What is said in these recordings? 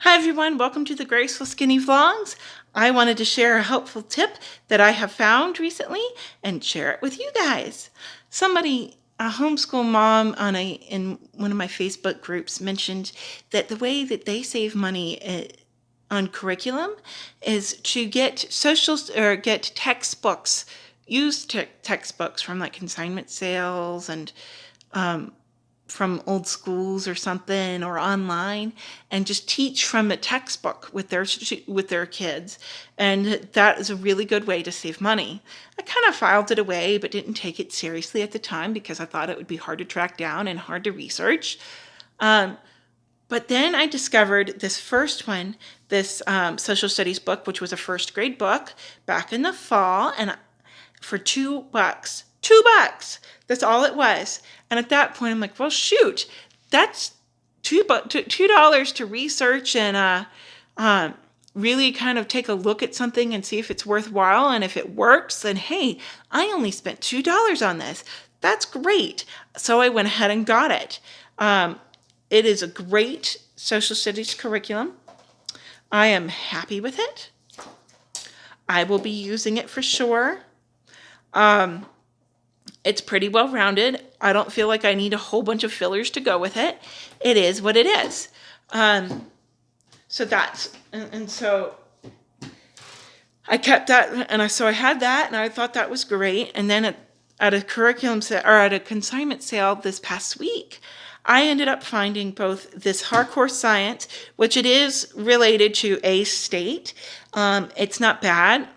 Hi everyone, welcome to the Graceful Skinny Vlogs. I wanted to share a helpful tip that I have found recently and share it with you guys. A homeschool mom in one of my Facebook groups mentioned that the way that they save money on curriculum is to get get textbooks, used textbooks from like consignment sales and from old schools or something or online, and just teach from a textbook with their kids. And that is a really good way to save money. I kind of filed it away but didn't take it seriously at the time because I thought it would be hard to track down and hard to research. But then I discovered this first one, this social studies book, which was a first grade book back in the fall, and for $2. $2. That's all it was. And at that point, I'm like, well, shoot, that's $2 to research and really kind of take a look at something and see if it's worthwhile. And if it works, then hey, I only spent $2 on this. That's great. So I went ahead and got it. It is a great social studies curriculum. I am happy with it. I will be using it for sure. It's pretty well rounded. I don't feel like I need a whole bunch of fillers to go with it. It is what it is. So I kept that, and so I had that, and I thought that was great. And then at a at a consignment sale this past week, I ended up finding both this hardcore science, which it is related to a state. It's not bad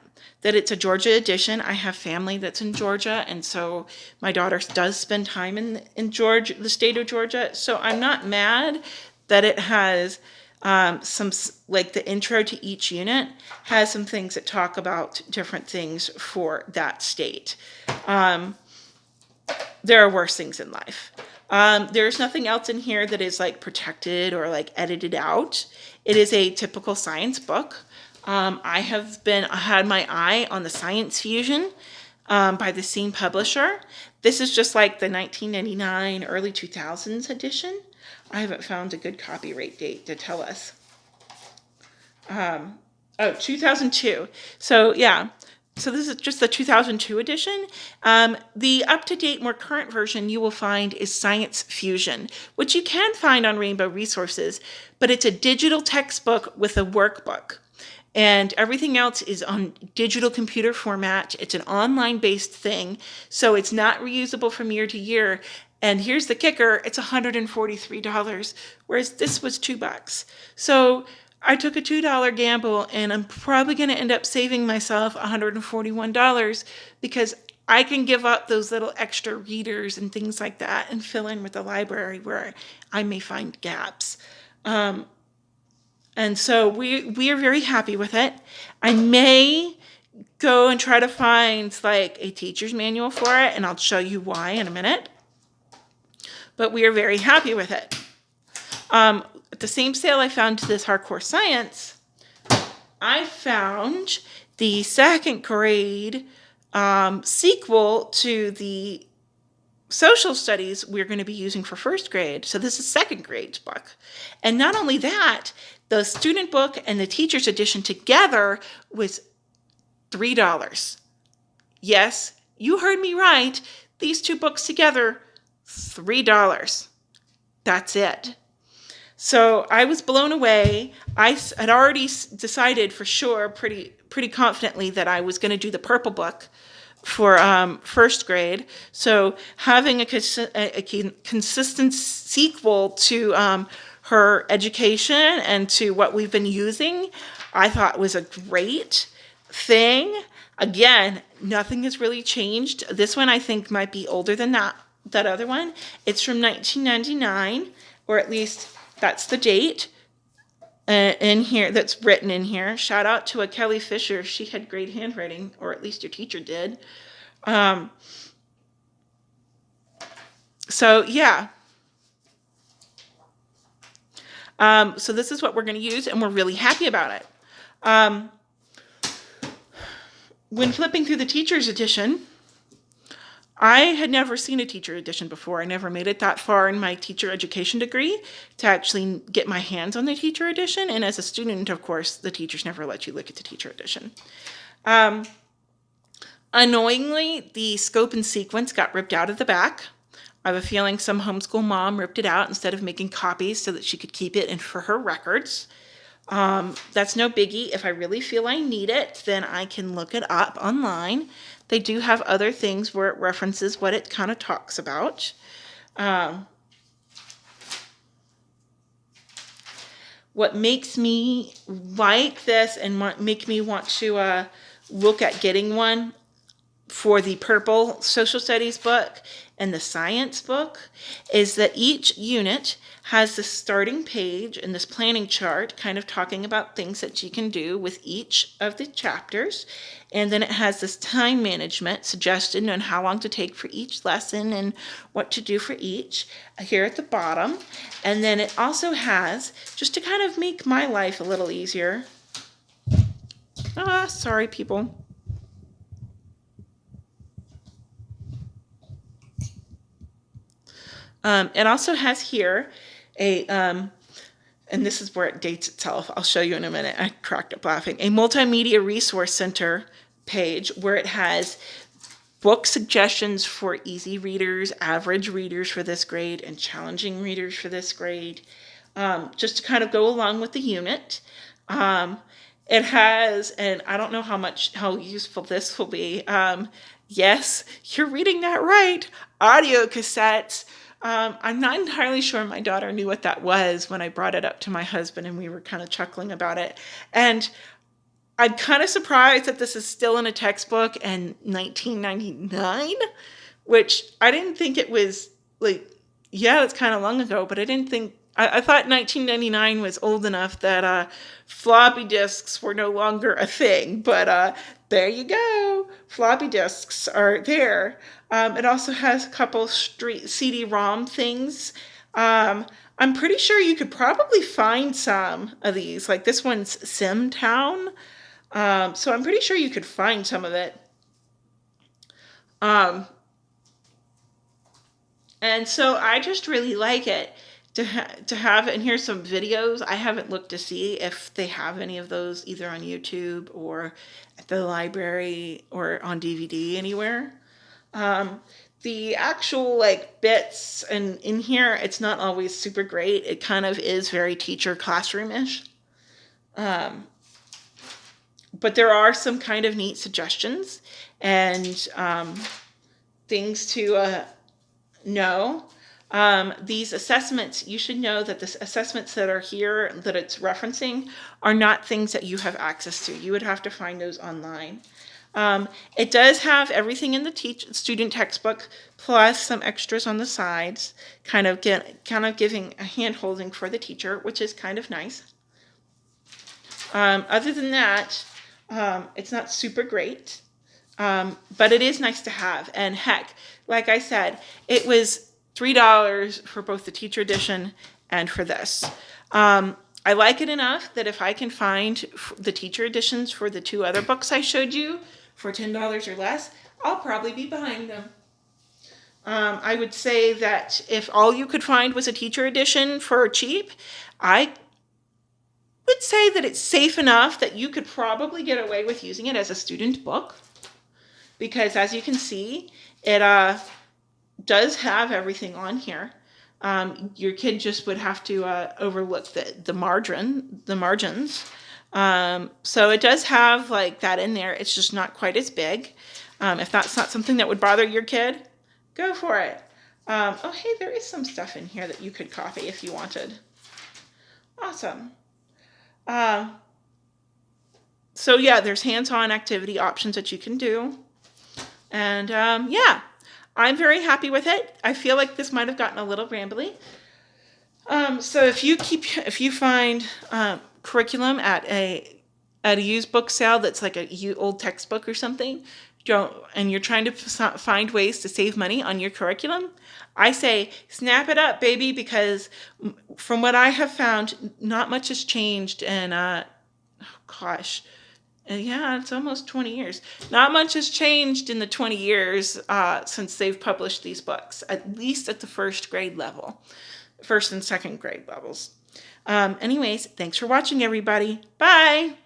that it's a Georgia edition. I have family that's in Georgia, and so my daughter does spend time in Georgia, the state of Georgia. So I'm not mad that it has some, like the intro to each unit has some things that talk about different things for that state. There are worse things in life. There's nothing else in here that is like protected or like edited out. It is a typical science book. I had my eye on the Science Fusion by the same publisher. This is just like the 1999, early 2000s edition. I haven't found a good copyright date to tell us. 2002. So yeah. So this is just the 2002 edition. The up-to-date, more current version you will find is Science Fusion, which you can find on Rainbow Resources, but it's a digital textbook with a workbook. And everything else is on digital computer format. It's an online-based thing, so it's not reusable from year to year. And here's the kicker, it's $143, whereas this was $2. So I took a $2 gamble, and I'm probably going to end up saving myself $141 because I can give up those little extra readers and things like that and fill in with the library where I may find gaps. And so we are very happy with it. I may go and try to find like a teacher's manual for it, and I'll show you why in a minute. But we are very happy with it. At the same sale I found to this hardcore science, I found the second grade sequel to the social studies we're going to be using for first grade. So this is second grade's book. And not only that, the student book and the teacher's edition together was $3. Yes, you heard me right. These two books together, $3. That's it. So I was blown away. I had already decided for sure, pretty confidently, that I was going to do the purple book for first grade. So having a consistent sequel to her education and to what we've been using, I thought was a great thing. Again, nothing has really changed. This one I think might be older than that other one. It's from 1999, or at least that's the date in here, that's written in here. Shout out to Kelly Fisher. She had great handwriting, or at least your teacher did. So yeah. So this is what we're going to use, and we're really happy about it. When flipping through the teacher's edition, I had never seen a teacher edition before. I never made it that far in my teacher education degree to actually get my hands on the teacher edition. And as a student, of course, the teachers never let you look at the teacher edition. Annoyingly, the scope and sequence got ripped out of the back. I have a feeling some homeschool mom ripped it out instead of making copies so that she could keep it in for her records. That's no biggie. If I really feel I need it, then I can look it up online. They do have other things where it references what it kind of talks about. What makes me like this and make me want to look at getting one for the purple social studies book and the science book is that each unit has this starting page and this planning chart kind of talking about things that you can do with each of the chapters. And then it has this time management suggested on how long to take for each lesson and what to do for each here at the bottom. And then it also has, just to kind of make my life a little easier. Sorry, people. It also has here a, and this is where it dates itself. I'll show you in a minute. I cracked up laughing. A multimedia resource center page where it has book suggestions for easy readers, average readers for this grade, and challenging readers for this grade, just to kind of go along with the unit. It has, and I don't know how useful this will be. Yes, you're reading that right. Audio cassettes. I'm not entirely sure my daughter knew what that was when I brought it up to my husband and we were kind of chuckling about it. And I'm kind of surprised that this is still in a textbook in 1999, which I didn't think it was like, yeah, it's kind of long ago, but I didn't think, I thought 1999 was old enough that floppy disks were no longer a thing, but there you go. Floppy disks are there. It also has a couple CD-ROM things. I'm pretty sure you could probably find some of these. Like this one's SimTown. So I'm pretty sure you could find some of it. And so I just really like it to have, and here's some videos. I haven't looked to see if they have any of those either on YouTube or at the library or on DVD anywhere. The actual like bits and in here, it's not always super great. It kind of is very teacher classroom-ish. But there are some kind of neat suggestions and things to know. These assessments, you should know that the assessments that are here that it's referencing are not things that you have access to. You would have to find those online. It does have everything in the student textbook plus some extras on the sides, kind of giving a hand-holding for the teacher, which is kind of nice. Other than that, it's not super great, but it is nice to have. And heck, like I said, it was $3 for both the teacher edition and for this. I like it enough that if I can find the teacher editions for the two other books I showed you for $10 or less, I'll probably be buying them. I would say that if all you could find was a teacher edition for cheap, I would say that it's safe enough that you could probably get away with using it as a student book. Because as you can see, it does have everything on here. Your kid just would have to overlook the margins. So it does have like that in there. It's just not quite as big. If that's not something that would bother your kid, go for it. Oh, hey, there is some stuff in here that you could copy if you wanted. Awesome. So yeah, there's hands-on activity options that you can do. And yeah, I'm very happy with it. I feel like this might have gotten a little rambly. So if you find curriculum at a used book sale that's like a old textbook or something, and you're trying to find ways to save money on your curriculum, I say snap it up, baby, because from what I have found, not much has changed in Yeah, it's almost 20 years. Not much has changed in the 20 years since they've published these books, at least at the first grade level, first and second grade levels. Anyways, thanks for watching, everybody. Bye.